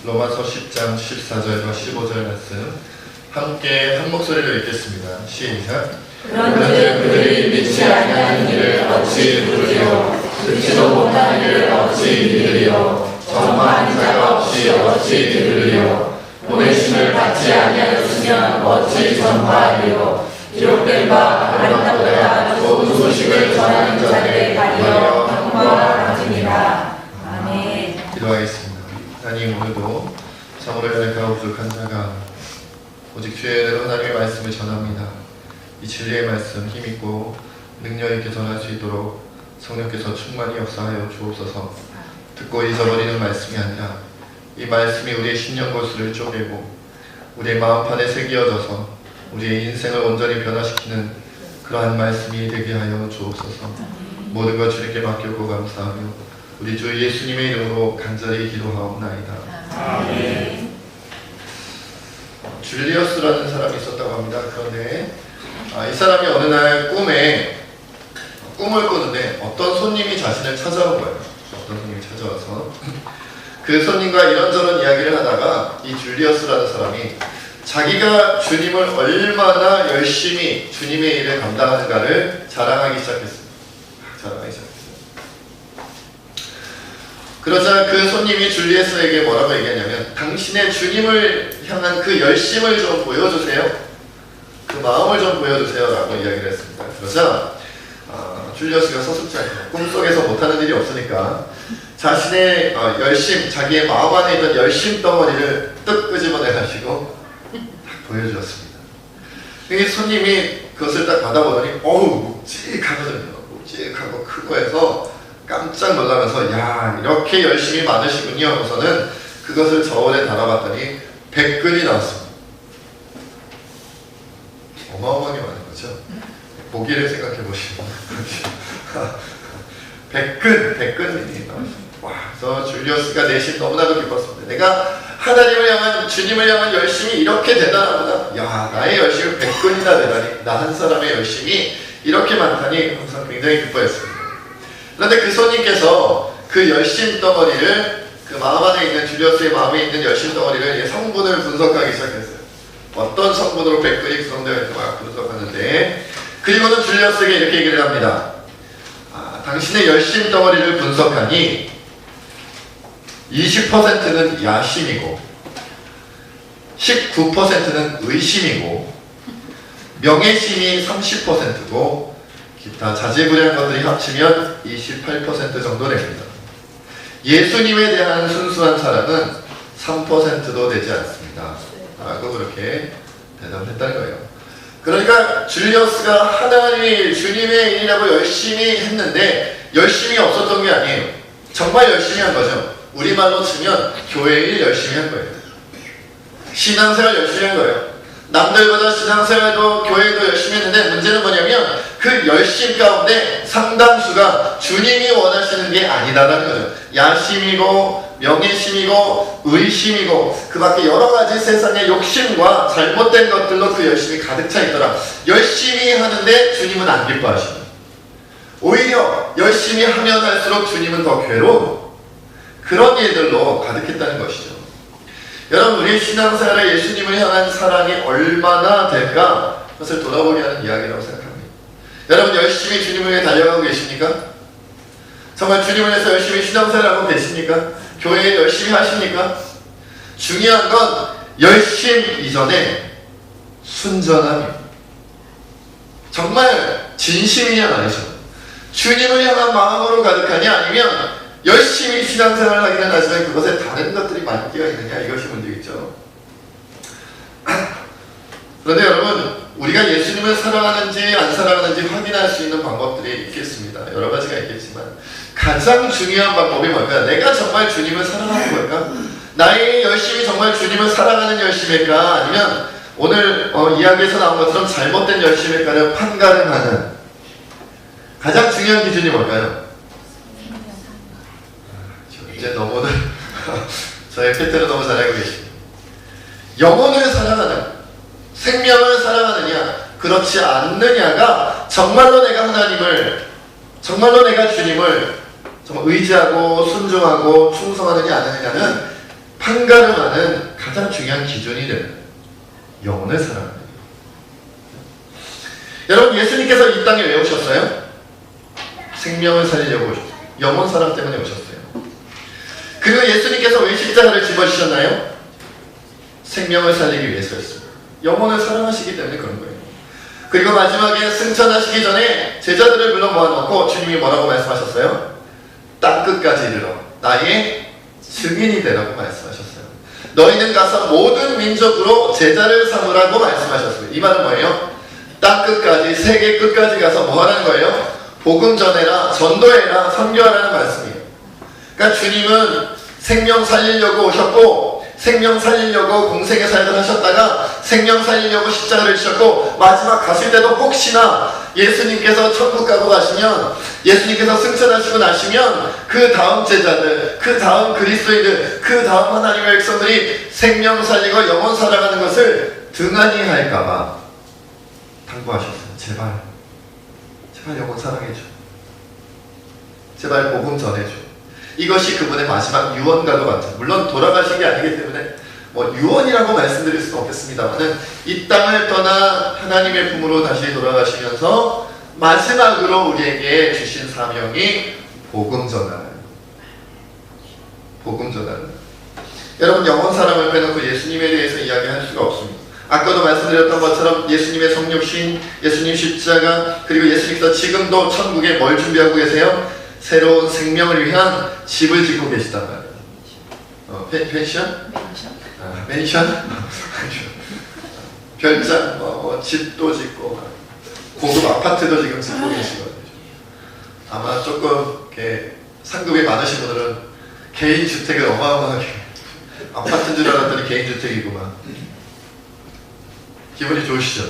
로마서 10장 14절과 15절 말씀 함께 한 목소리로 읽겠습니다. 시작. 그런즉 그들이 믿지 아니하는 이를 어찌 부르리요 듣지도 못하는 이를 어찌 믿으리요 전파하는 자가 없이 어찌 들으리요 보내심을 받지 아니하였으면 어찌 전파하리요 기록된 바 아름답도다 좋은 소식을 전하는 자들의 가리어 평화와 가지니라. 아멘. 기도하겠습니다. 하나님, 오늘도 참으로 연약하고 부족한 자가 오직 주의 은혜로 하나님의 말씀을 전합니다. 이 진리의 말씀 힘있고 능력있게 전할 수 있도록 성령께서 충만히 역사하여 주옵소서. 듣고 잊어버리는 말씀이 아니라 이 말씀이 우리의 심령골수를 쪼개고 우리의 마음판에 새기어져서 우리의 인생을 온전히 변화시키는 그러한 말씀이 되게 하여 주옵소서. 모든 것 주님께 맡겼고 감사하며 우리 주 예수님의 이름으로 간절히 기도하옵나이다. 아멘. 줄리어스라는 사람이 있었다고 합니다. 그런데 이 사람이 어느 날 꿈을 꾸는데 어떤 손님이 자신을 찾아온 거예요. 어떤 손님이 찾아와서 그 손님과 이런저런 이야기를 하다가 이 줄리어스라는 사람이 자기가 주님을 얼마나 열심히 주님의 일을 감당하는가를 자랑하기 시작했습니다. 그러자 그 손님이 줄리어스에게 뭐라고 얘기하냐면, 당신의 주님을 향한 그 열심을 좀 보여주세요. 그 마음을 좀 보여주세요 라고 이야기를 했습니다. 그러자 줄리어스가 서슴지 않고 꿈속에서 못하는 일이 없으니까 자신의 열심, 자기의 마음 안에 있는 열심 덩어리를 뜩 끄집어내가지고 보여주었습니다. 이 손님이 그것을 딱 받아보더니 묵직하거든요. 묵직하고 크고 해서 깜짝 놀라면서 야, 이렇게 열심히 많으시군요 하고서는 그것을 저울에 달아봤더니 100근이 나왔습니다. 어마어마하게 많은 거죠. 보기를 생각해 보시면 100근이 나왔습니다. 와, 그래서 줄리어스가 내심 너무나도 기뻤습니다. 내가 하나님을 향한, 주님을 향한 열심이 이렇게 대단하구나. 야, 나의 열심이 100근이나 되다니, 나 한 사람의 열심이 이렇게 많다니 항상 굉장히 기뻐했습니다. 그런데 그 손님께서 그 열심 덩어리를, 그 마음 안에 있는, 줄리어스의 마음에 있는 열심 덩어리를 성분을 분석하기 시작했어요. 어떤 성분으로 100근이 구성되어 있는지 막 분석하는데, 그리고는 줄리어스에게 이렇게 얘기를 합니다. 당신의 열심 덩어리를 분석하니 20%는 야심이고 19%는 의심이고 명예심이 30%고 기타 자질구레한 것들이 합치면 28% 정도 됩니다. 예수님에 대한 순수한 사랑은 3%도 되지 않습니다 라고 그렇게 대답을 했다는 거예요. 그러니까 줄리어스가 하나님의, 주님의 일이라고 열심히 했는데 열심히 없었던 게 아니에요. 정말 열심히 한 거죠. 우리말로 치면 교회 일 열심히 한 거예요. 신앙생활 열심히 한 거예요. 남들보다 신앙생활도 교회도 열심히 했는데 문제는 뭐냐면 그 열심 가운데 상당수가 주님이 원하시는 게 아니다라는 거죠. 야심이고 명예심이고 의심이고 그 밖에 여러 가지 세상의 욕심과 잘못된 것들로 그 열심이 가득 차 있더라. 열심히 하는데 주님은 안 기뻐하시고 오히려 열심히 하면 할수록 주님은 더 괴로운 그런 일들로 가득했다는 것이죠. 여러분, 우리 신앙생활에 예수님을 향한 사랑이 얼마나 될까? 그것을 돌아보게 하는 이야기라고 생각합니다. 여러분, 열심히 주님을 위해 달려가고 계십니까? 정말 주님을 위해서 열심히 신앙생활하고 계십니까? 교회에 열심히 하십니까? 중요한 건 열심 이전에 순전함입니다. 정말 진심이냐 말이죠. 주님을 향한 마음으로 가득하냐, 아니면 열심히 신앙생활을 하기는 하지만 그것에 다른 것들이 많이 끼어있느냐, 이것이 문제겠죠. 그런데 여러분, 우리가 예수님을 사랑하는지 안 사랑하는지 확인할 수 있는 방법들이 있겠습니다. 여러 가지가 있겠지만 가장 중요한 방법이 뭘까요? 내가 정말 주님을 사랑하는 걸까? 나의 열심이 정말 주님을 사랑하는 열심일까? 아니면 오늘 이야기에서 나온 것처럼 잘못된 열심일까를 판가름하는 가장 중요한 기준이 뭘까요? 이제 너무들 저의 패턴을 너무 잘 알고 계십니다. 영혼을 사랑하는, 생명을 사랑하느냐 그렇지 않느냐가 정말로 내가 하나님을, 정말로 내가 주님을 정말 의지하고 순종하고 충성하느냐 안 하느냐는 판가름하는 가장 중요한 기준이 되는 영혼을 사랑하는 거예요. 여러분, 예수님께서 이 땅에 왜 오셨어요? 생명을 살리려고 오셨어요. 영혼 사랑 때문에 오셨어요. 그리고 예수님께서 왜 십자가를 집어주셨나요? 생명을 살리기 위해서였어요. 영혼을 사랑하시기 때문에 그런 거예요. 그리고 마지막에 승천하시기 전에 제자들을 불러 모아놓고 주님이 뭐라고 말씀하셨어요? 땅끝까지 이르러 나의 증인이 되라고 말씀하셨어요. 너희는 가서 모든 민족으로 제자를 삼으라고 말씀하셨어요. 이 말은 뭐예요? 땅끝까지, 세계 끝까지 가서 뭐 하라는 거예요? 복음 전해라, 전도해라, 선교하라는 말씀이에요. 그러니까 주님은 생명 살리려고 오셨고, 생명 살리려고 공생의 삶을 하셨다가 생명 살리려고 십자가를 지셨고, 마지막 가실 때도 혹시나 예수님께서 천국 가고 가시면, 예수님께서 승천하시고 나시면 그 다음 제자들, 그 다음 그리스도인들, 그 다음 하나님의 백성들이 생명 살리고 영혼 살아가는 것을 등한히 할까봐 당부하셨어요. 제발 영혼 사랑해줘. 제발 복음 전해줘. 이것이 그분의 마지막 유언과도 같아요. 물론 돌아가신 게 아니기 때문에 뭐 유언이라고 말씀드릴 수는 없겠습니다만은 이 땅을 떠나 하나님의 품으로 다시 돌아가시면서 마지막으로 우리에게 주신 사명이 복음 전하는, 복음 전하는. 여러분, 영혼 사랑을 빼놓고 예수님에 대해서 이야기할 수가 없습니다. 아까도 말씀드렸던 것처럼 예수님의 성육신, 예수님 십자가, 그리고 예수님께서 지금도 천국에 뭘 준비하고 계세요? 새로운 생명을 위한 집을 짓고 계시단 말이에요. 펜션? 맨션? 별장, 집도 짓고 고급 아파트도 지금 짓고 계시거든요. 아마 조금 이렇게 상급이 많으신 분들은 개인 주택을 어마어마하게, 아파트인 줄 알았더니 개인 주택이구만. 기분이 좋으시죠?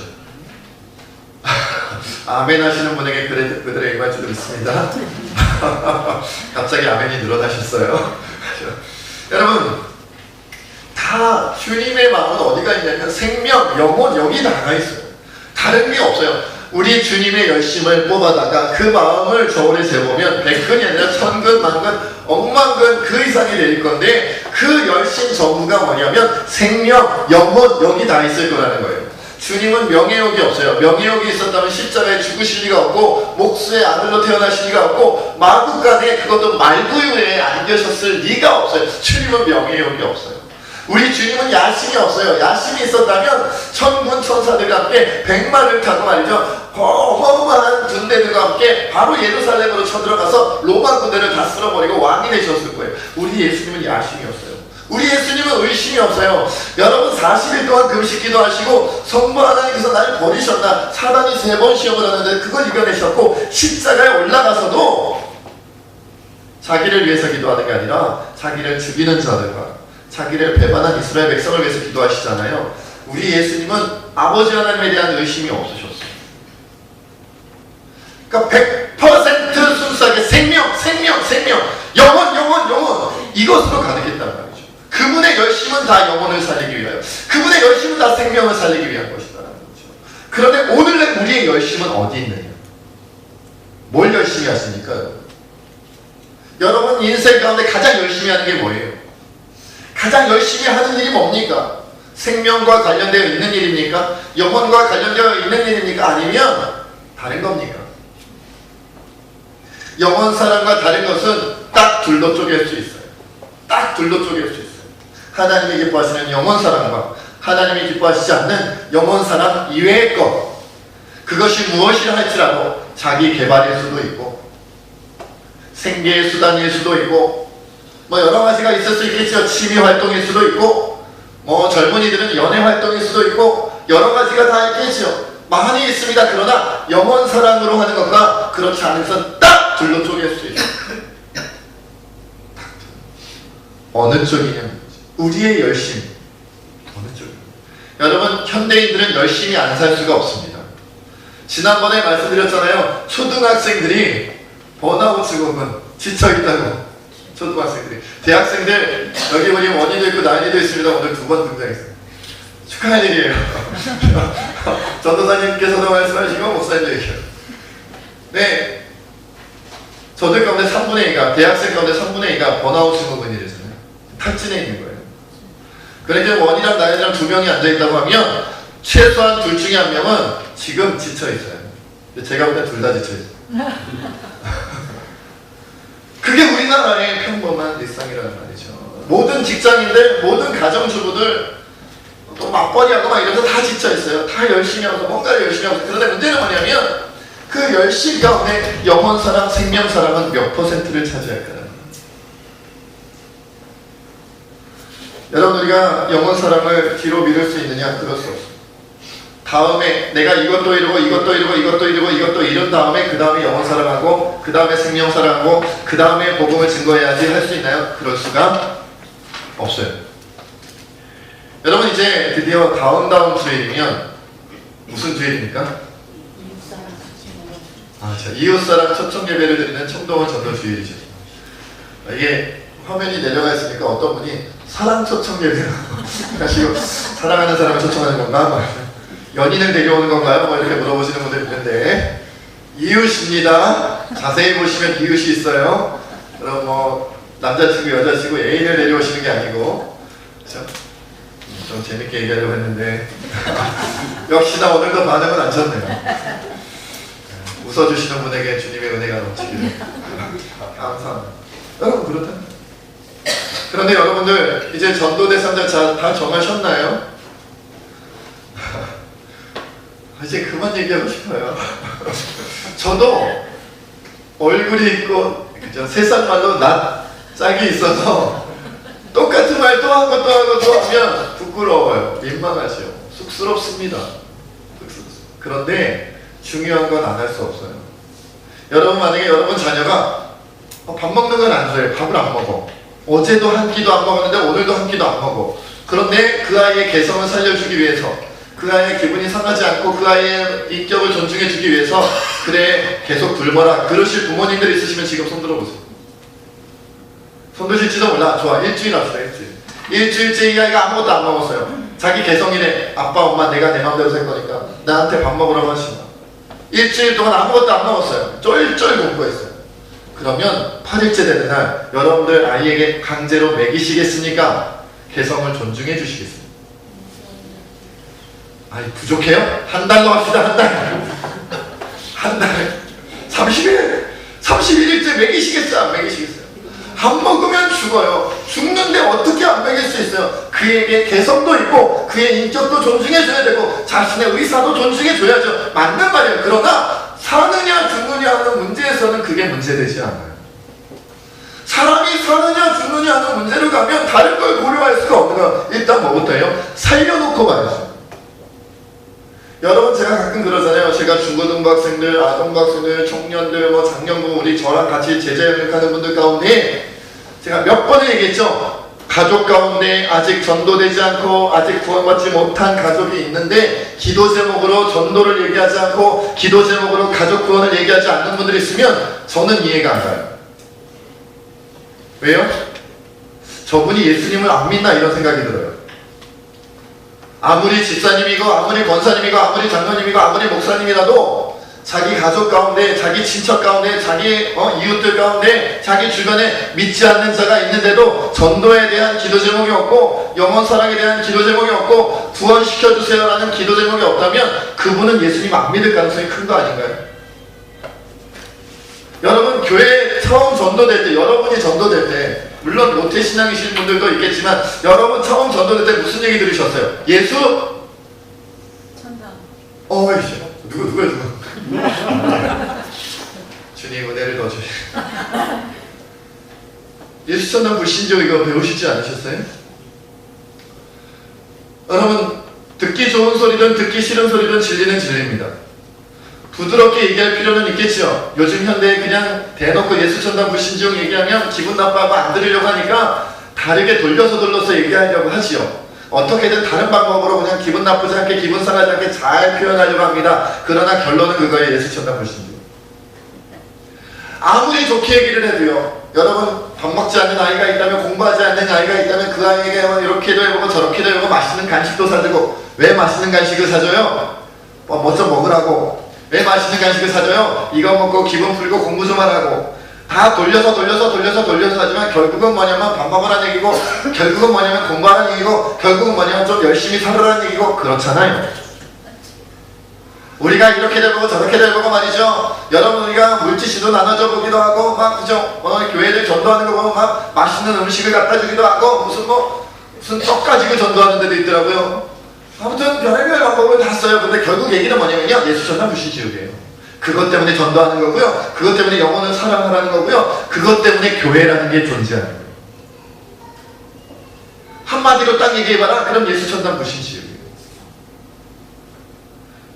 아멘 하시는 분에게 그들의 일말주도 있습니다. 갑자기 아멘이 늘어나셨어요. 여러분, 다 주님의 마음은 어디가 있냐면 생명, 영혼, 여기 나가 있어요. 다른 게 없어요. 우리 주님의 열심을 뽑아다가 그 마음을 저울에 재보면 100근이 아니라 1000근, 만근, 억만근 그 이상이 될 건데, 그 열심 전부가 뭐냐면 생명, 영혼, 여기 다 있을 거라는 거예요. 주님은 명예욕이 없어요. 명예욕이 있었다면 십자가에 죽으실 리가 없고, 목수의 아들로 태어나실 리가 없고, 마구간에 그것도 말구유에 안겨셨을 리가 없어요. 주님은 명예욕이 없어요. 우리 주님은 야심이 없어요. 야심이 있었다면 천군 천사들과 함께 백마를 타고 말이죠, 어마어마한 군대들과 함께 바로 예루살렘으로 쳐들어가서 로마 군대를 다 쓸어버리고 왕이 되셨을 거예요. 우리 예수님은 야심이 없어요. 우리 예수님은 의심이 없어요. 여러분, 40일 동안 금식 기도하시고 성부 하나님께서 나를 버리셨나, 사단이 3번 시험을 하는데 그걸 이겨내셨고, 십자가에 올라가서도 자기를 위해서 기도하는 게 아니라 자기를 죽이는 자들과 자기를 배반한 이스라엘 백성을 위해서 기도하시잖아요. 우리 예수님은 아버지 하나님에 대한 의심이 없으셨어요. 그러니까 100% 순수하게 생명, 영혼 이것으로 가득했단 말이죠. 그분의 열심은 다 영혼을 살리기 위하여, 그분의 열심은 다 생명을 살리기 위한 것이다라는 거죠. 그런데 오늘날 우리의 열심은 어디 있느냐? 뭘 열심히 하십니까? 여러분, 인생 가운데 가장 열심히 하는 게 뭐예요? 가장 열심히 하는 일이 뭡니까? 생명과 관련되어 있는 일입니까? 영혼과 관련되어 있는 일입니까? 아니면 다른 겁니까? 영혼 사랑과 다른 것은 딱 둘로 쪼갤 수 있어요. 딱 둘로 쪼갤 수 있어요. 하나님이 기뻐하시는 영혼 사랑과 하나님이 기뻐하시지 않는 영혼 사랑 이외의 것, 그것이 무엇이라 할지라도 자기 개발일 수도 있고 생계의 수단일 수도 있고 뭐 여러 가지가 있을 수 있겠죠. 취미 활동일 수도 있고 뭐 젊은이들은 연애 활동일 수도 있고 여러 가지가 다 있겠죠. 많이 있습니다. 그러나 영혼 사랑으로 하는 것과 그렇지 않은 것은 딱 둘로 쪼갤 수 있어요. 어느 쪽이냐면 우리의 열심, 어느 쪽이냐. 여러분, 현대인들은 열심히 안 살 수가 없습니다. 지난번에 말씀드렸잖아요. 초등학생들이 번아웃 증후군 지쳐있다고. 초등학생들이, 대학생들 여기 보니 원희도 있고 나인이도 있습니다. 오늘 2번 등장했어요. 축하할 일이에요. 전도사님께서도 말씀하시고 목사님도 얘기해요. 네, 저들 가운데 3분의 2가, 대학생 가운데 3분의 2가 번아웃 증후군이래잖아요. 탈진해 있는 거예요. 그러니까 원이랑 나연이랑 두 명이 앉아있다고 하면 최소한 둘 중에 한 명은 지금 지쳐있어요. 제가 볼 때 둘 다 지쳐있어요. 그게 우리나라의 평범한 일상이라는 말이죠. 모든 직장인들, 모든 가정주부들 또 맞벌이하고 막 이러면서 다 지쳐있어요. 다 열심히 하면서 뭔가를 열심히 하고. 그런데 문제는 뭐냐면 그 열심 가운데 영혼사랑, 생명사랑은 몇 퍼센트를 차지할까요? 여러분, 우리가 영혼사랑을 뒤로 미룰 수 있느냐? 그럴 수 없습니다. 다음에 내가 이것도 이루고 이것도 이루고 이것도 이루고 이것도 이룬 다음에 그 다음에 영혼사랑하고 그 다음에 생명사랑하고 그 다음에 복음을 증거해야지 할 수 있나요? 그럴 수가 없어요. 여러분, 이제 드디어 다음 주일이면 무슨 주일입니까? 이웃사랑 초청 예배를 드리는 청동원 전도 주일이죠. 이게 화면이 내려가 있으니까 어떤 분이 사랑 초청 예배라고 하시고 사랑하는 사람을 초청하는 건가? 연인을 데려오는 건가요? 뭐 이렇게 물어보시는 분들 있는데 이웃입니다. 자세히 보시면 이웃이 있어요. 그럼 뭐 남자친구, 여자친구, 애인을 데려오시는 게 아니고, 그렇죠? 좀 재밌게 얘기하려고 했는데 역시나 오늘도 반응은 안 좋네요. 웃어주시는 분에게 주님의 은혜가 넘치기를 감사합니다. 여러분, 그렇다. 그런데 여러분들 이제 전도 대상자 다 정하셨나요? 이제 그만 얘기하고 싶어요. 저도 얼굴이 있고, 그죠? 세상 말로 낯짝이 있어서 똑같은 말 또 하고 또 하고 또 하면 부끄러워요. 민망하죠. 쑥스럽습니다. 그런데 중요한 건 안 할 수 없어요. 여러분, 만약에 여러분 자녀가 밥 먹는 건 안 좋아해요. 밥을 안 먹어. 어제도 한 끼도 안 먹었는데 오늘도 한 끼도 안 먹어. 그런데 그 아이의 개성을 살려주기 위해서, 그 아이의 기분이 상하지 않고 그 아이의 인격을 존중해주기 위해서 그래 계속 굶어라 그러실 부모님들 있으시면 지금 손 들어보세요. 손 드실지도 몰라. 좋아, 일주일 합시다. 일주일째 이 아이가 아무것도 안 먹었어요. 자기 개성이래. 아빠 엄마 내가 내 맘대로 살 거니까 나한테 밥 먹으라고 하시마. 일주일 동안 아무것도 안 먹었어요. 쫄쫄 공부했어요. 그러면 8일째 되는 날 여러분들 아이에게 강제로 먹이시겠습니까? 개성을 존중해 주시겠습니까? 아니, 부족해요? 한 달로 합시다. 한 달 31일째 먹이시겠어요? 안 먹이시겠어요? 안 먹으면 죽어요. 죽는데 어떻게 안 먹일 수 있어요? 그에게 개성도 있고 그의 인격도 존중해줘야 되고 자신의 의사도 존중해줘야죠. 맞는 말이에요. 그러나 사느냐 죽느냐 하는 문제에서는 그게 문제되지 않아요. 사람이 사느냐 죽느냐 하는 문제로 가면 다른 걸 고려할 수가 없는 거예요. 일단 뭐부터 해요? 살려놓고 봐야죠. 여러분, 제가 가끔 그러잖아요. 제가 중고등학생들, 아동학생들, 청년들, 뭐 작년부 우리 저랑 같이 제자연극하는 분들 가운데 제가 몇 번을 얘기했죠. 가족 가운데 아직 전도되지 않고 아직 구원받지 못한 가족이 있는데 기도 제목으로 전도를 얘기하지 않고 기도 제목으로 가족 구원을 얘기하지 않는 분들이 있으면 저는 이해가 안 가요. 왜요? 저분이 예수님을 안 믿나 이런 생각이 들어요. 아무리 집사님이고 아무리 권사님이고 아무리 장로님이고 아무리 목사님이라도 자기 가족 가운데, 자기 친척 가운데, 자기 이웃들 가운데, 자기 주변에 믿지 않는 자가 있는데도 전도에 대한 기도 제목이 없고 영혼사랑에 대한 기도 제목이 없고 구원시켜주세요 라는 기도 제목이 없다면 그분은 예수님 안 믿을 가능성이 큰 거 아닌가요? 여러분, 교회 처음 전도될 때, 여러분이 전도될 때, 물론 모태신앙이신 분들도 있겠지만 여러분 처음 전도될 때 무슨 얘기 들으셨어요? 예수? 천당. 누구야? 주님 은혜를 더 주시. 예수 천당 불신조 이거 배우시지 않으셨어요? 여러분, 듣기 좋은 소리든 듣기 싫은 소리든 진리는 진리입니다. 부드럽게 얘기할 필요는 있겠죠. 요즘 현대에 그냥 대놓고 예수 천당 불신종 얘기하면 기분 나빠하고 안 들으려고 하니까 다르게 돌려서 얘기하려고 하지요. 어떻게든 다른 방법으로 그냥 기분 나쁘지 않게, 기분 상하지 않게 잘 표현하려고 합니다. 그러나 결론은 그거예요. 예수 천당 불신종. 아무리 좋게 얘기를 해도요, 여러분, 밥 먹지 않는 아이가 있다면, 공부하지 않는 아이가 있다면 그 아이에게 이렇게도 해보고 저렇게도 해보고 맛있는 간식도 사주고. 왜 맛있는 간식을 사줘요? 뭐 좀 먹으라고. 왜 맛있는 간식을 사줘요? 이거 먹고 기분 풀고 공부 좀 하라고. 다 돌려서 하지만 결국은 뭐냐면 밥 먹으라는 얘기고, 결국은 뭐냐면 공부하라는 얘기고, 결국은 뭐냐면 좀 열심히 살으라는 얘기고, 그렇잖아요. 우리가 이렇게 돼보고 저렇게 돼보고 말이죠. 여러분, 우리가 물티슈도 나눠줘 보기도 하고, 막 그죠? 교회를 전도하는 거 보면 막 맛있는 음식을 갖다 주기도 하고, 무슨 떡 가지고 전도하는 데도 있더라고요. 아무튼 별의별 방법을 다 써요. 근데 결국 얘기는 뭐냐면요, 예수 전파 무신지옥이에요. 그것 때문에 전도하는 거고요, 그것 때문에 영혼을 사랑하라는 거고요, 그것 때문에 교회라는 게 존재하는 거예요. 한마디로 딱 얘기해봐라. 그럼 예수 전파 무신지옥이에요.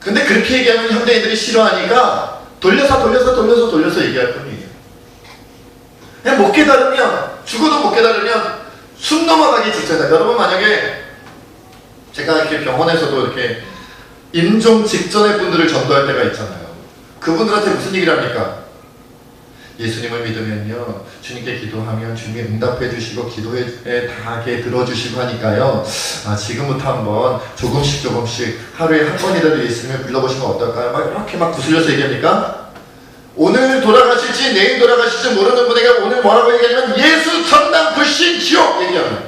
근데 그렇게 얘기하면 현대인들이 싫어하니까 돌려서 얘기할 뿐이에요. 그냥 못 깨달으면, 죽어도 못 깨달으면 숨 넘어가기 직전이다. 여러분, 만약에 제가 이렇게 병원에서도 이렇게 임종 직전의 분들을 전도할 때가 있잖아요. 그분들한테 무슨 얘기를 합니까? 예수님을 믿으면요, 주님께 기도하면 주님이 응답해 주시고 기도에 다하게 들어주시고 하니까요, 지금부터 한번 조금씩 하루에 한 번이라도 예수님을 불러보시면 어떨까요? 막 이렇게 막 구슬려서 얘기합니까? 오늘 돌아가실지 내일 돌아가실지 모르는 분에게 오늘 뭐라고 얘기하냐면 예수 천당 불신 지옥 얘기합니다.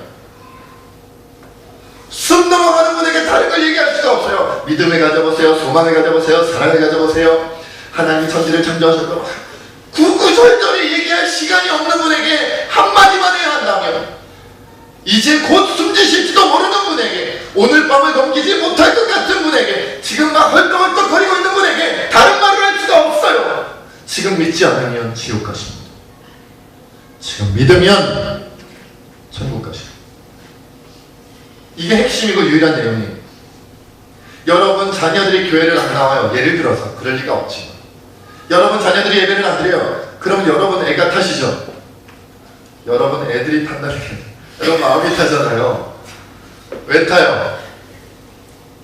숨 넘어가는 분에게 다른 걸 얘기할 수가 없어요. 믿음을 가져보세요, 소망을 가져보세요, 사랑을 가져보세요. 하나님 천지를 창조하셨고, 구구절절히 얘기할 시간이 없는 분에게 한마디만 해야 한다면, 이제 곧 숨지실지도 모르는 분에게, 오늘 밤을 넘기지 못할 것 같은 분에게, 지금 막 헐떡헐떡 거리고 있는 분에게 다른 말을 할 수가 없어요. 지금 믿지 않으면 지옥 가십니다. 지금 믿으면 천국 가십니다. 이게 핵심이고 유일한 내용이에요. 여러분 자녀들이 교회를 안 나와요. 예를 들어서 그럴 리가 없지만, 여러분 자녀들이 예배를 안 드려요. 그럼 여러분 애가 타시죠? 여러분 애들이 탄다는 게, 여러분 마음이 타잖아요. 왜 타요?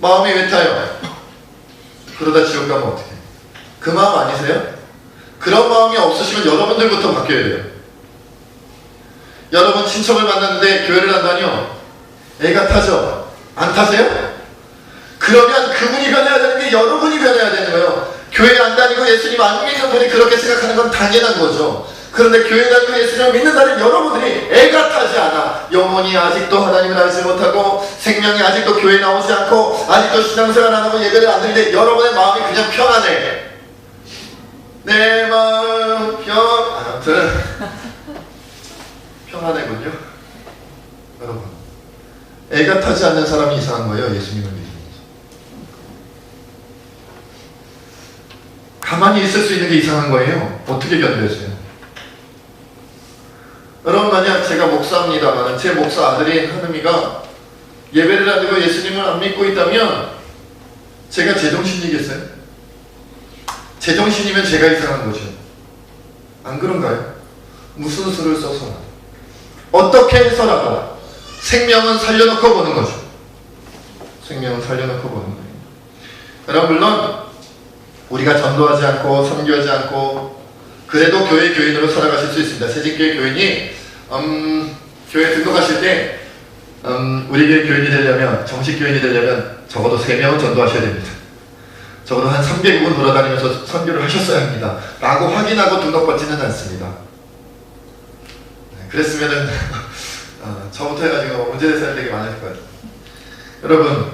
마음이 왜 타요? 그러다 지옥 가면 어떡해? 그 마음 아니세요? 그런 마음이 없으시면 여러분들부터 바뀌어야 돼요. 여러분 친척을 만났는데 교회를 한다뇨? 애가 타죠? 안 타세요? 그러면 그분이 변해야 되는 게 여러분이 변해야 되는 거예요. 교회 안 다니고 예수님 안 믿는 분이 그렇게 생각하는 건 당연한 거죠. 그런데 교회 다니고 예수님을 믿는다는 여러분들이 애가 타지 않아, 영혼이 아직도 하나님을 알지 못하고 생명이 아직도 교회에 나오지 않고 아직도 신앙생활 안 하고 예배를 안 드리는데 여러분의 마음이 그냥 평안해. 내 마음 아무튼 평안해군요. 여러분, 애가 타지 않는 사람이 이상한 거예요. 예수님을 믿는 거죠. 가만히 있을 수 있는 게 이상한 거예요. 어떻게 견뎌주세요? 여러분, 만약 제가 목사입니다만 제 목사 아들인 하늘이가 예배를 안 드리고 예수님을 안 믿고 있다면 제가 제정신이겠어요? 제정신이면 제가 이상한 거죠. 안 그런가요? 무슨 수를 써서 어떻게 해서라도 생명은 살려놓고 보는 거죠. 생명은 살려놓고 보는 거예요. 여러분, 물론 우리가 전도하지 않고 선교하지 않고 그래도 교인으로 살아가실 수 있습니다. 새진교회 교인이 교회 등록하실 때 우리 교회 교인이 되려면, 정식 교인이 되려면 적어도 3명은 전도하셔야 됩니다. 적어도 한 3개국은 돌아다니면서 선교를 하셨어야 합니다. 라고 확인하고 등록받지는 않습니다. 그랬으면은 저부터 해가지고 문제될 되게 많을 거예요. 여러분,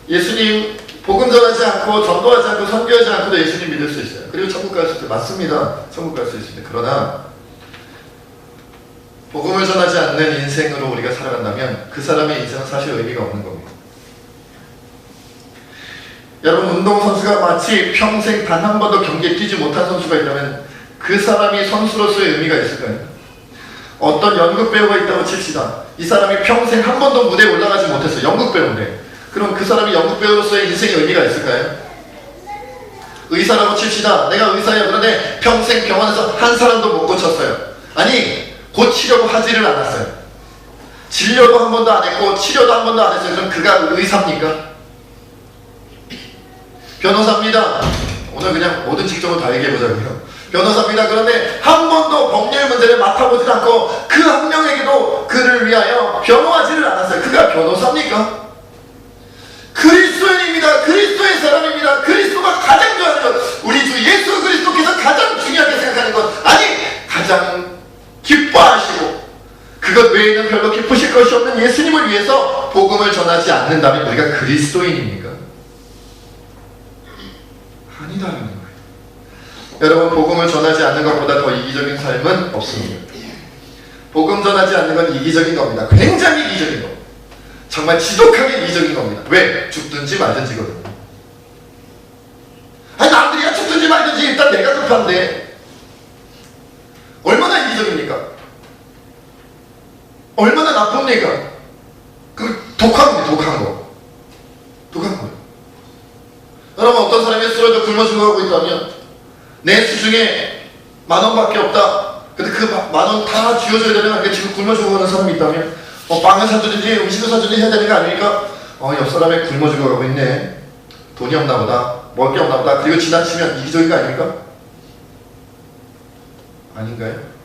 예수님 복음 전하지 않고 전도하지 않고 선교하지 않고도 예수님 믿을 수 있어요. 그리고 천국 갈 수 있어요. 맞습니다. 천국 갈 수 있습니다. 그러나 복음을 전하지 않는 인생으로 우리가 살아간다면 그 사람의 인생은 사실 의미가 없는 겁니다. 여러분, 운동선수가 마치 평생 단 한 번도 경기에 뛰지 못한 선수가 있다면 그 사람이 선수로서의 의미가 있을까요? 어떤 연극배우가 있다고 칩시다. 이 사람이 평생 한 번도 무대에 올라가지 못했어요. 연극배우인데. 그럼 그 사람이 연극배우로서의 인생의 의미가 있을까요? 의사라고 칩시다. 내가 의사예요. 그런데 평생 병원에서 한 사람도 못 고쳤어요. 아니, 고치려고 하지를 않았어요. 진료도 한 번도 안 했고 치료도 한 번도 안 했어요. 그럼 그가 의사입니까? 변호사입니다. 오늘 그냥 모든 직종을 다 얘기해보자고요. 변호사입니다. 그런데 한 번도 법률 문제를 맡아보지 않고 그 한 명에게도 그를 위하여 변호하지를 않았어요. 그가 변호사입니까? 그리스도인입니다. 그리스도의 사람입니다. 그리스도가 가장 좋아하는 것, 우리 주 예수 그리스도께서 가장 중요하게 생각하는 것, 아니 그것 외에는 별로 기쁘실 것이 없는 예수님을 위해서 복음을 전하지 않는다면 우리가 그리스도인입니까? 아니다라는 거예요. 여러분, 복음을 전하지 않는 것보다 더 이기적인 삶은 없습니다. 복음 전하지 않는 건 이기적인 겁니다. 굉장히 이기적인 겁니다. 정말 지독하게 이기적인 겁니다. 왜? 죽든지 말든지거든요. 아니, 남들이야 죽든지 말든지 일단 내가 급한데 얼마나 이기적입니까? 얼마나 나쁩니까? 그 독한 거예요. 독한 거예요. 여러분, 어떤 사람이 쓰러져 굶어 죽어가고 있다면 내 수중에 10,000원밖에 없다. 근데 그 10,000원 다 쥐어줘야 되는 게 지금 굶어 죽어가는 사람이 있다면 빵을 사주든지 음식을 사주든지 해야 되는 거 아닙니까? 옆 사람에 굶어 죽어가고 있네. 돈이 없나 보다. 먹을 게 없나 보다. 그리고 지나치면 이기적인 거 아닙니까? 아닌가요?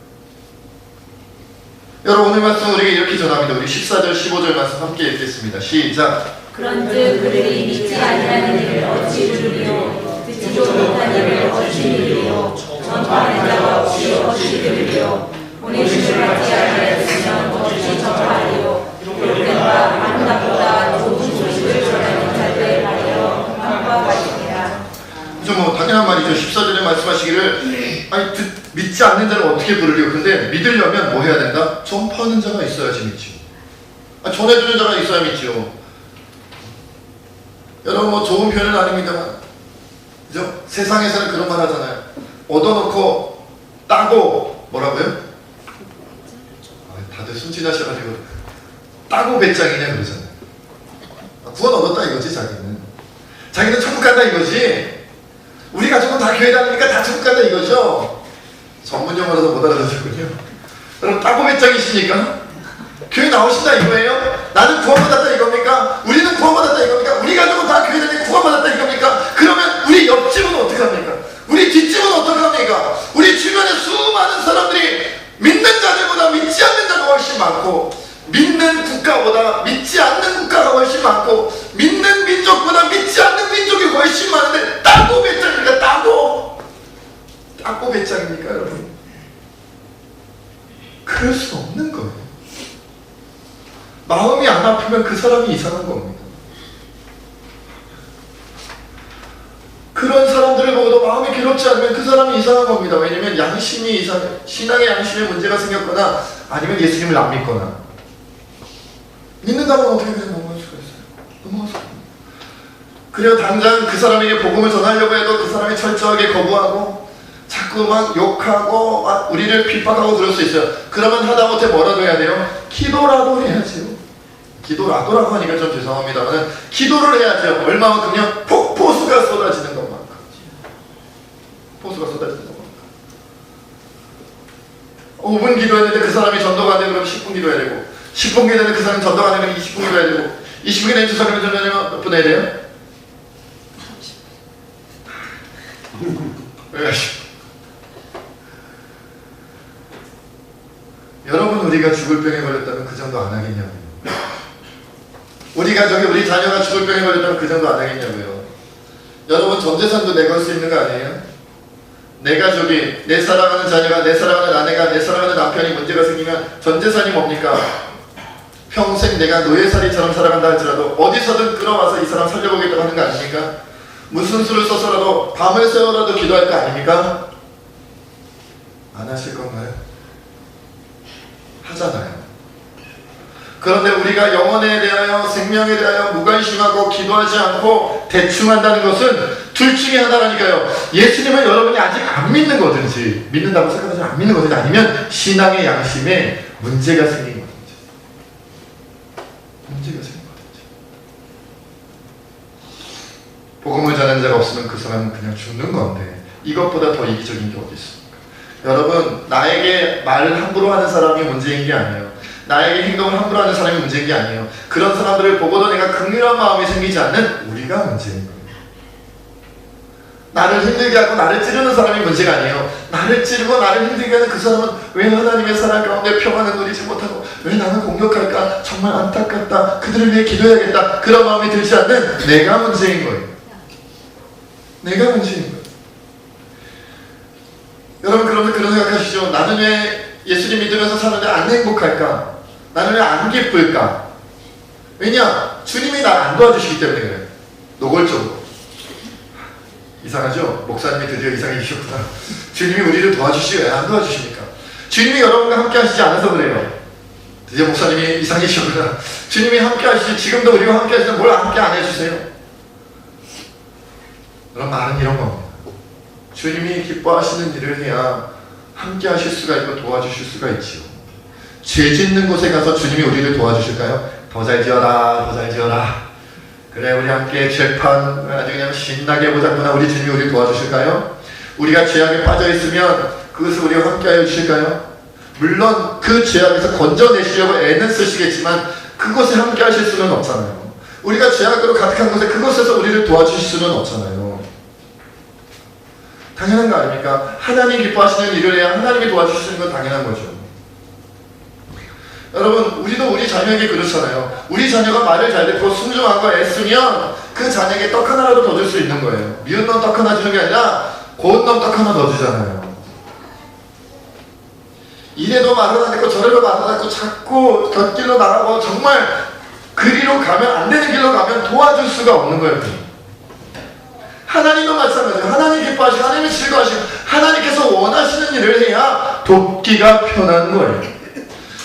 여러분, 오늘 말씀 우리에게 이렇게 전합니다. 우리 14절 15절 말씀 함께 읽겠습니다. 시작. 그런즉 그들이 믿지 아니하는 일을 어찌 들으리요 듣지도 못한 일을 어찌 믿으리요 전파하는 자가 없이 어찌 들으리요 보내심을 받지 아니하였으면 어찌 전파하리요 이렇게 바 아름답보다 좋은 소식을 전하는 자들에 하여 평과 같으니라. 좀 당연한 말이죠. 14절에 말씀하시기를 믿지 않는 자를 어떻게 부르려. 근데 믿으려면 뭐 해야 된다? 전파하는 자가 있어야지 믿죠. 전해주는 자가 있어야 믿죠. 여러분, 좋은 표현은 아닙니다만, 그죠? 세상에서는 그런 말 하잖아요. 얻어놓고 따고 뭐라고요? 다들 순진하셔가지고 따고 배짱이냐 그러잖아요. 구원 얻었다 이거지. 자기는 천국 간다 이거지. 우리 가족은 다 교회 다니니까 다 천국 간다 이거죠. 전문 용어라서 못 알아듣는군요. 여러분, 따고 배짱이시니까 교회 나오신다 이거예요? 나는 구원받았다 이겁니까? 우리는 구원받았다 이겁니까? 우리 가족은 다 교회 다니고 구원받았다 이겁니까? 그러면 우리 옆집은 어떻게 합니까? 우리 뒷집은 어떻게 합니까? 우리 주변에 수많은 사람들이 믿는 자들보다 믿지 않는 자가 훨씬 많고, 믿는 국가보다 믿지 않는 국가가 훨씬 많고, 믿는 민족보다 믿지 않는 민족이 훨씬 많은데 따고 배짱입니까? 따고 배짱입니까 여러분? 그럴 수 없는 거예요. 마음이 안 아프면 그 사람이 이상한 겁니다. 그런 사람들을 보고도 마음이 괴롭지 않으면 그 사람이 이상한 겁니다. 왜냐면 양심이 이상해. 신앙의 양심에 문제가 생겼거나 아니면 예수님을 안 믿거나. 믿는다면 어떻게 그냥 넘어갈 수가 있어요? 넘어갈 수가 없어요. 그래야 당장 그 사람에게 복음을 전하려고 해도 그 사람이 철저하게 거부하고 자꾸 막 욕하고 우리를 핍박하고 그럴 수 있어요. 그러면 하다못해 뭐라도 해야 돼요? 기도라도 해야죠. 기도라도라고 하니까 좀 죄송합니다만 기도를 해야죠. 얼마만큼요? 폭포수가 쏟아지는 것만큼. 폭포수가 쏟아지는 것만큼. 5분 기도했는데 그 사람이 전도가 안 되면 그럼 10분 기도해야 되고, 10분 기도했는데 그 사람이 전도가 안 되면 20분 기도해야 되고, 20분 기도했는데 그 사람이 전도하려면 몇 분 해야 돼요? 왜? 여러분, 우리가 죽을 병에 걸렸다면 그 정도 안 하겠냐고요. 우리 가족이, 우리 자녀가 죽을 병에 걸렸다면 그 정도 안 하겠냐고요. 여러분, 전 재산도 내걸 수 있는 거 아니에요? 내 가족이, 내 사랑하는 자녀가, 내 사랑하는 아내가, 내 사랑하는 남편이 문제가 생기면 전 재산이 뭡니까? 평생 내가 노예살이처럼 살아간다 할지라도 어디서든 끌어와서 이 사람 살려보겠다고 하는 거 아닙니까? 무슨 수를 써서라도 밤을 새워라도 기도할 거 아닙니까? 안 하실 건가요? 하잖아요. 그런데 우리가 영혼에 대하여, 생명에 대하여 무관심하고 기도하지 않고 대충 한다는 것은 둘 중에 하나라니까요. 예수님은 여러분이 아직 안 믿는 거든지, 믿는다고 생각하지 안 믿는 거든지, 아니면 신앙의 양심에 문제가 생긴 거든지. 문제가 생긴 거든지. 복음을 전하는 자가 없으면 그 사람은 그냥 죽는 건데, 이것보다 더 이기적인 게 어디 있습니까? 여러분, 나에게 말을 함부로 하는 사람이 문제인 게 아니에요. 나에게 행동을 함부로 하는 사람이 문제인 게 아니에요. 그런 사람들을 보고도 내가 긍휼한 마음이 생기지 않는 우리가 문제인 거예요. 나를 힘들게 하고 나를 찌르는 사람이 문제가 아니에요. 나를 찌르고 나를 힘들게 하는 그 사람은 왜 하나님의 사랑 가운데 평안을 누리지 못하고 왜 나는 공격할까? 정말 안타깝다. 그들을 위해 기도해야겠다. 그런 마음이 들지 않는 내가 문제인 거예요. 내가 문제인 거예요. 여러분, 그러면 그런 생각하시죠? 나는 왜 예수님 믿으면서 사는데 안 행복할까? 나는 왜 안 기쁠까? 왜냐? 주님이 날 안 도와주시기 때문에 그래요. 노골적으로. 이상하죠? 목사님이 드디어 이상해지셨구나. 주님이 우리를 도와주시고 왜 안 도와주십니까? 주님이 여러분과 함께 하시지 않아서 그래요. 드디어 목사님이 이상해지셨구나. 주님이 함께 하시지, 지금도 우리와 함께 하시는데 뭘 함께 안 해주세요? 그런 말은 이런 겁니다. 주님이 기뻐하시는 일을 해야 함께 하실 수가 있고 도와주실 수가 있지요. 죄 짓는 곳에 가서 주님이 우리를 도와주실까요? 더 잘 지어라, 더 잘 지어라. 그래, 우리 함께 죄판 아주 그냥 신나게 보자꾸나. 우리 주님이 우리를 도와주실까요? 우리가 죄악에 빠져있으면 그것을 우리와 함께 하여 주실까요? 물론 그 죄악에서 건져내시려고 애는 쓰시겠지만 그곳에 함께 하실 수는 없잖아요. 우리가 죄악으로 가득한 곳에 그곳에서 우리를 도와주실 수는 없잖아요. 당연한 거 아닙니까? 하나님 기뻐하시는 일을 해야 하나님이 도와주시는 건 당연한 거죠. 여러분, 우리도 우리 자녀에게 그렇잖아요. 우리 자녀가 말을 잘 듣고 순종하고 애쓰면 그 자녀에게 떡 하나라도 더 줄 수 있는 거예요. 미운 놈 떡 하나 주는 게 아니라 고운 놈 떡 하나 더 주잖아요. 이래도 말을 안 듣고 저래도 말을 안 듣고 자꾸 곁길로 나가고 정말 그리로 가면, 안 되는 길로 가면 도와줄 수가 없는 거예요. 하나님도 마찬가지예요. 하나님 기뻐하시고 하나님이 즐거워하시고 하나님께서 원하시는 일을 해야 돕기가 편한 거예요.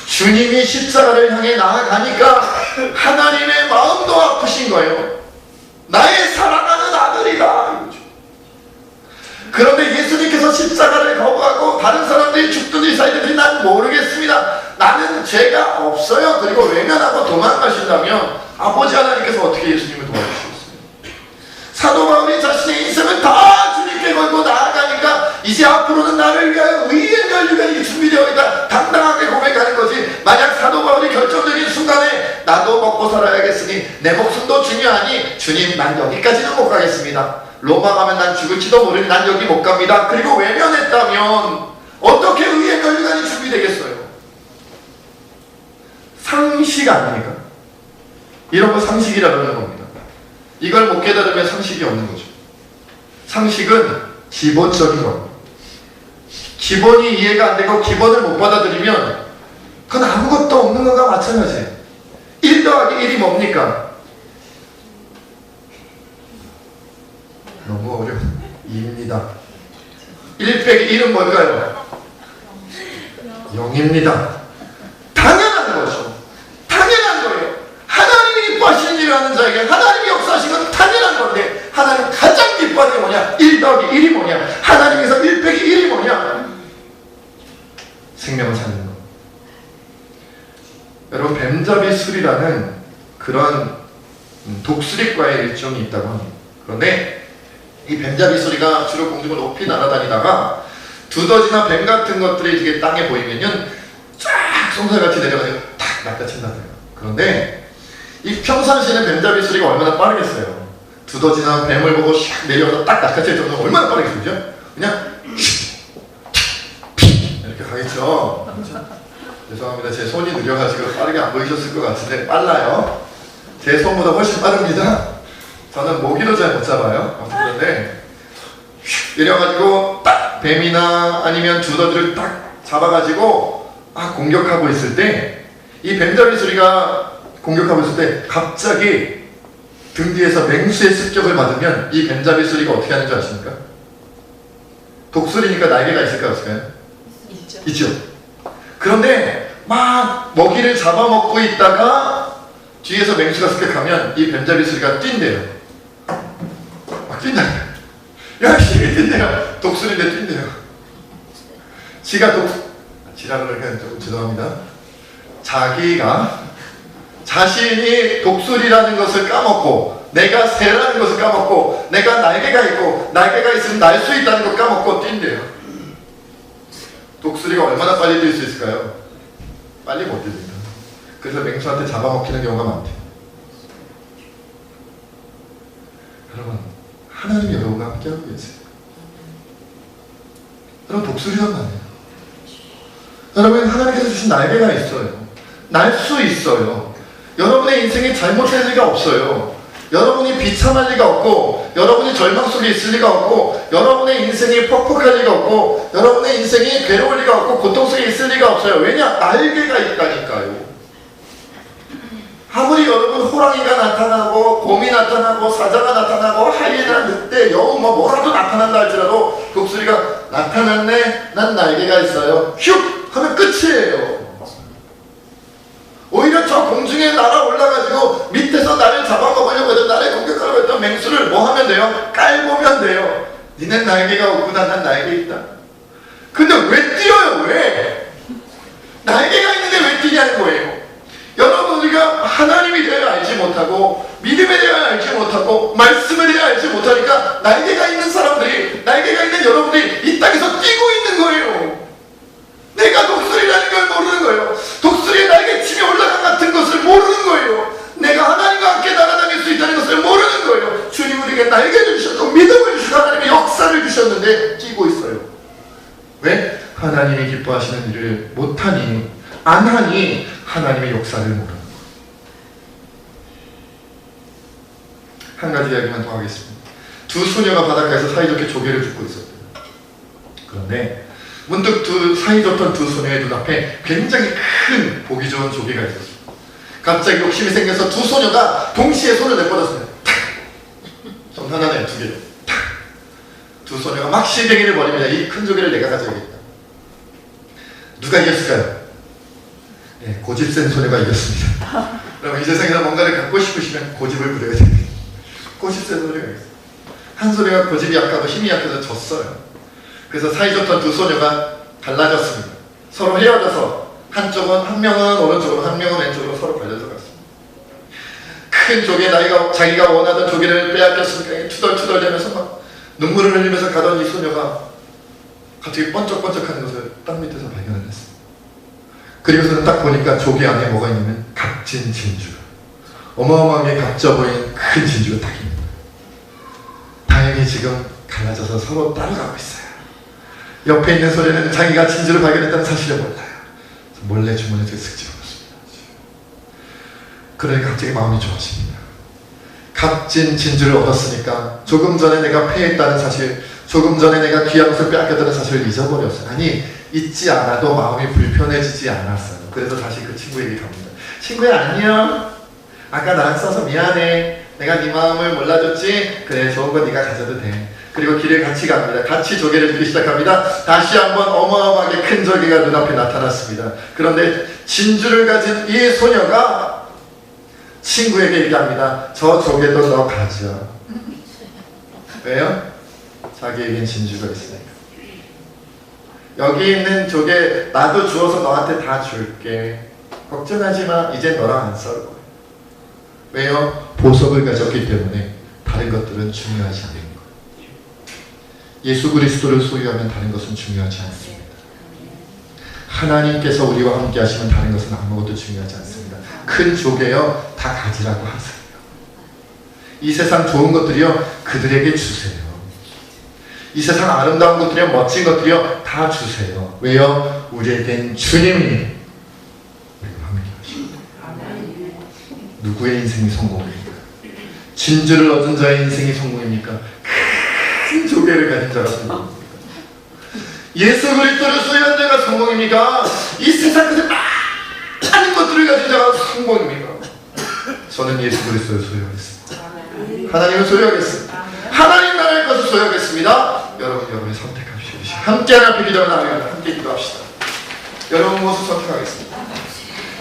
주님이 십자가를 향해 나아가니까 하나님의 마음도 아프신 거예요. 나의 사랑하는 아들이다. 그런데 예수님께서 십자가를 거부하고 다른 사람들이 죽든지 살든지 난 모르겠습니다. 나는 죄가 없어요. 그리고 외면하고 도망가신다면 아버지 하나님께서 어떻게 예수님을 도와주시겠어요? 사도 바울이 자신의 인생을 다 주님께 걸고 나아가니까 이제 앞으로는 나를 위하여 의의 멸류관이 준비되어 있다. 당당하게 고백하는 거지. 만약 사도 바울이 결정적인 순간에 나도 먹고 살아야겠으니 내 목숨도 중요하니 주님, 난 여기까지는 못 가겠습니다. 로마 가면 난 죽을지도 모르니 난 여기 못 갑니다. 그리고 외면했다면 어떻게 의의 멸류관이 준비되겠어요? 상식 아닙니까? 이런 거 상식이라 그러는 겁니다. 이걸 못 깨달으면 상식이 없는 거죠. 상식은 기본적인 겁니다. 기본이 이해가 안 되고 기본을 못 받아들이면 그건 아무것도 없는 것과 마찬가지예요. 1 더하기 1이 뭡니까? 너무 어려워. 2입니다. 1 빼기 1은 뭘까요? 0입니다. 당연한 거죠. 당연한 거예요. 하나님이 기뻐하시는 일을 하는 자에게 하나님이 역사하신 건 당연한 건데, 하나님 가장 기뻐하는 게 뭐냐? 1 더하기 1이 뭐냐? 하나님에서 1 빼기 1이 뭐냐? 생명을 사는 것. 여러분, 뱀잡이술이라는 그런 독수리과의 일종이 있다고 합니다. 그런데 이 뱀잡이술이가 주로 공중을 높이 날아다니다가 두더지나 뱀 같은 것들이 이게 땅에 보이면은 쫙 송사같이 내려가서 탁 낚아챈다고요. 그런데 이 평상시에는 뱀잡이 소리가 얼마나 빠르겠어요. 두더지나 뱀을 보고 샥 내려가서 딱 낚아챌 정도면 얼마나 빠르겠어요? 그냥 이렇게 가겠죠. 죄송합니다. 제 손이 느려가지고 빠르게 안 보이셨을 것 같은데 빨라요. 제 손보다 훨씬 빠릅니다. 저는 모기도 잘 못 잡아요. 그런데 내려가지고 딱 뱀이나 아니면 두더지를 딱 잡아가지고 막 공격하고 있을 때, 이 뱀잡이 소리가 공격하고 있을 때 갑자기 등 뒤에서 맹수의 습격을 받으면 이 뱀잡이 소리가 어떻게 하는 줄 아십니까? 독수리니까 날개가 있을까요? 없을까요? 있죠. 그런데 막 먹이를 잡아먹고 있다가 뒤에서 맹수가 습격하면 이 뱀잡이 소리가 뛴대요. 막 뛴다. 열심히 뛴대요. 독수리인데 뛴대요. 지라 그러니까 조금 죄송합니다. 자기가 자신이 독수리라는 것을 까먹고, 내가 새라는 것을 까먹고, 내가 날개가 있고 날개가 있으면 날 수 있다는 걸 까먹고 뛴대요. 독수리가 얼마나 빨리 뛸 수 있을까요? 빨리 못 뜁니다. 그래서 맹수한테 잡아먹히는 경우가 많대요. 여러분, 하나님이 여러분과 함께하고 계세요. 여러분, 독수리란 말이에요. 여러분, 하나님께서 주신 날개가 있어요. 날 수 있어요. 여러분의 인생이 잘못될 리가 없어요. 여러분이 비참할 리가 없고, 여러분이 절망 속에 있을 리가 없고, 여러분의 인생이 퍽퍽할 리가 없고, 여러분의 인생이 괴로울 리가 없고, 고통 속에 있을 리가 없어요. 왜냐? 날개가 있다니까요. 여러분 호랑이가 나타나고 곰이 나타나고 사자가 나타나고 하이에나 늑대 여우 뭐라도 나타난다 할지라도 독수리가 나타났네 난 날개가 있어요 슉 하면 끝이에요. 오히려 저 공중에 날아 올라가지고 밑에서 나를 잡아먹으려고 했던 나를 공격하려고 했던 맹수를 뭐 하면 돼요? 깔보면 돼요. 니는 날개가 없구나 난 날개 있다. 근데 왜 뛰어요? 왜? 날개가 있는데 왜 뛰냐는 거예요. 여러분 우리가 하나님에 대해 알지 못하고 믿음에 대해 알지 못하고 말씀에 대해 알지 못하니까 날개가 있는 사람들이 날개가 있는 여러분들이 이 땅에서 뛰고 있는 거예요. 내가 독수리라는 걸 모르는 거예요. 독수리의 날개침에 올라간 같은 것을 모르는 거예요. 내가 하나님과 함께 날아다닐 수 있다는 것을 모르는 거예요. 주님 우리에게 날개를 주셨고 믿음을 주시고 하나님의 역사를 주셨는데 뛰고 있어요. 왜? 하나님이 기뻐하시는 일을 못하니 안 하니 하나님의 역사를 모르는 거예요. 한 가지 이야기만 더 하겠습니다. 두 소녀가 바닷가에서 사이좋게 조개를 줍고 있었대요. 그런데 문득 사이좋던 두 소녀의 눈앞에 굉장히 큰 보기 좋은 조개가 있었어요. 갑자기 욕심이 생겨서 두 소녀가 동시에 손을 내뻗었습니다. 좀 하나네 두 개. 두 소녀가 막 실갱이를 벌입니다. 이 큰 조개를 내가 가져야겠다. 누가 이겼을까요? 네, 고집 센 소녀가 이겼습니다. 그럼 이 세상에서 뭔가를 갖고 싶으시면 고집을 부려야 됩니다. 고집 센 소녀가 있어요. 한 소녀가 고집이 약하고 힘이 약해서 졌어요. 그래서 사이좋던 두 소녀가 갈라졌습니다. 서로 헤어져서 한 명은 오른쪽으로 한 명은 왼쪽으로 서로 갈려서 갔습니다. 큰 조개 자기가 원하던 조개를 빼앗겼으니까 투덜투덜대면서 막 눈물을 흘리면서 가던 이 소녀가 갑자기 번쩍번쩍하는 것을 땅 밑에서 발견을 했습니다. 그리고서는 딱 보니까 조개 안에 뭐가 있냐면 값진 진주가 어마어마하게 값져 보이는 큰 진주가 딱 있는 거예요. 다행히 지금 갈라져서 서로 따라가고 있어요. 옆에 있는 소녀는 자기가 진주를 발견했다는 사실을 몰라요. 몰래 주머니에 쓱 집어넣습니다. 그러니까 갑자기 마음이 좋아집니다. 값진 진주를 얻었으니까 조금 전에 내가 패했다는 사실, 조금 전에 내가 귀한 것을 빼앗겼다는 사실을 잊어버렸어요. 아니 잊지 않아도 마음이 불편해지지 않았어요. 그래서 다시 그 친구에게 갑니다. 친구야 안녕. 아까 나랑 싸서 미안해. 내가 네 마음을 몰라줬지? 그래 좋은 거 네가 가져도 돼. 그리고 길을 같이 갑니다. 같이 조개를 주기 시작합니다. 다시 한번 어마어마하게 큰 조개가 눈앞에 나타났습니다. 그런데 진주를 가진 이 소녀가 친구에게 얘기합니다. 저 조개도 너 가져. 왜요? 자기에겐 진주가 있으니까. 여기 있는 조개 나도 주워서 너한테 다 줄게. 걱정하지 마. 이제 너랑 안 싸울 거야. 왜요? 보석을 가졌기 때문에 다른 것들은 중요하지 않은 거예요. 예수 그리스도를 소유하면 다른 것은 중요하지 않습니다. 하나님께서 우리와 함께 하시면 다른 것은 아무것도 중요하지 않습니다. 큰 조개요 다 가지라고 하세요. 이 세상 좋은 것들이요 그들에게 주세요. 이 세상 아름다운 것들이요 멋진 것들이요 다 주세요. 왜요? 우리에겐 주님이 우리와 함께 하십니다. 누구의 인생이 성공입니까? 진주를 얻은 자의 인생이 성공입니까? 큰 조개를 가진 자가 성공입니까? 예수 그리스도를 소유한 자가 성공입니까? 이 세상 끝에 많은 것들을 가진 자가 성공입니까? 저는 예수 그리스도를 소유하겠습니다. 하나님을 소유하겠습니다. 하나님 나라의 것을 소유하겠습니다. 여러분이 선택하십시오. 함께 하나님 앞에 기도하며 함께 기도합시다. 여러분 무엇을 선택하겠습니다.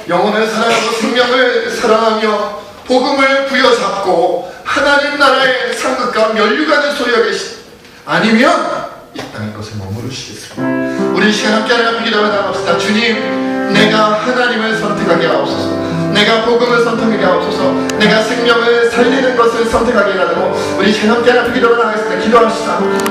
영혼을 사랑하고 생명을 사랑하며 복음을 부여잡고 하나님 나라의 상급과 면류관을 소유하겠습니다. 아니면 이 땅의 것을 머무르시겠습니다. 우리 이 시간 함께 하나님 앞에 기도하며 나갑시다. 주님, 내가 하나님을 선택하게 하옵소서. 내가 복음을 선택하게 하옵소서. 내가 생명을 살리는 것을 선택하게 하도록 우리 시간 함께 하나님 앞에 기도하며 나가겠습니다. 기도합시다.